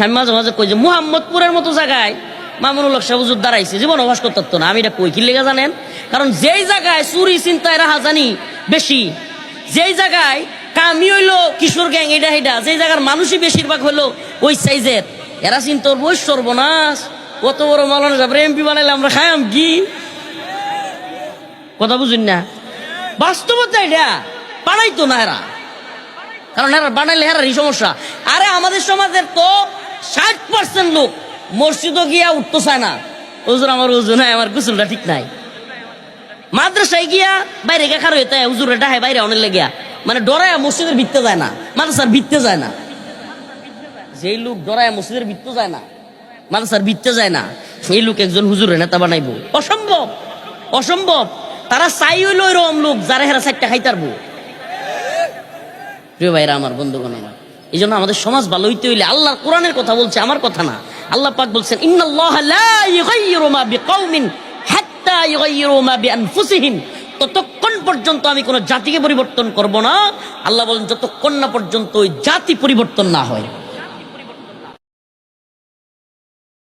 আমি মাঝে মাঝে কই যে মুহাম্মদপুরের মতো জায়গায় মামুনুল হক সাহেব হুজুর দাঁড়াইছে, জীবন অবাস করতে পারতো না। আমি এটা কই কি লেগে জানেন? কারণ যেই জায়গায় চুরি চিন্তায় রাহাজানি বেশি, যেই জায়গায় কামি হইলো কিশোর গ্যাং এটা হেটা, যেই জায়গার মানুষই বেশিরভাগ হলো ওই সাইজের, এরা চিন্তা করবো ওই সর্বনাশ, কত বড় মাওলানা সাহেব এমপি বানাইলে আমরা খাইম কি? কথা বুঝুন না? বাস্তবতা এটা বানাইতো না এরা, কারণ এরা বানাইলে এরারই সমস্যা। আরে আমাদের সমাজের তো 60% লোক মসজিদও গিয়া উঠতে চায় না, হুজুর আমার হুজুর নাই, আমার গোসলটা ঠিক নাই। মাদ্রাসায় গিয়া বাইরে গা খারো হইতে হুজুর ডাহে বাইরে অনেক লেগিয়া, মানে ডরায় মসজিদের ভিত্তে যায় না, মাদ্রাসার ভিত্তে যায় না। যেই লোক ডরায় মসজিদের ভিত্তে যায় না, মাদ্রাসার ভিত্তে যায় না, সেই লোক একজন হুজুরের নেতা বানাইবো? অসম্ভব, অসম্ভব। তারা চাই হইল এরকম লোক যারা হেরা 4টা খাইতারবো। প্রিয় ভাইরা আমার, বন্ধুগণ আমার, এই জন্য আমাদের সমাজ ভালো হইতে হইলে আল্লাহর কোরআনের কথা বলছে, আমার কথা না। আল্লাহ পাক বলছেন ইন্নাল্লাহা লা ইউগাইয়িরু মা বিকাউমিন হাত্তা ইউগাইয়িরু মা বিআনফুসিহিম, ততক্ষণ পর্যন্ত আমি কোন জাতিকে পরিবর্তন করব না। আল্লাহ বলেন যতক্ষণ না পর্যন্ত ওই জাতি পরিবর্তন না হয়।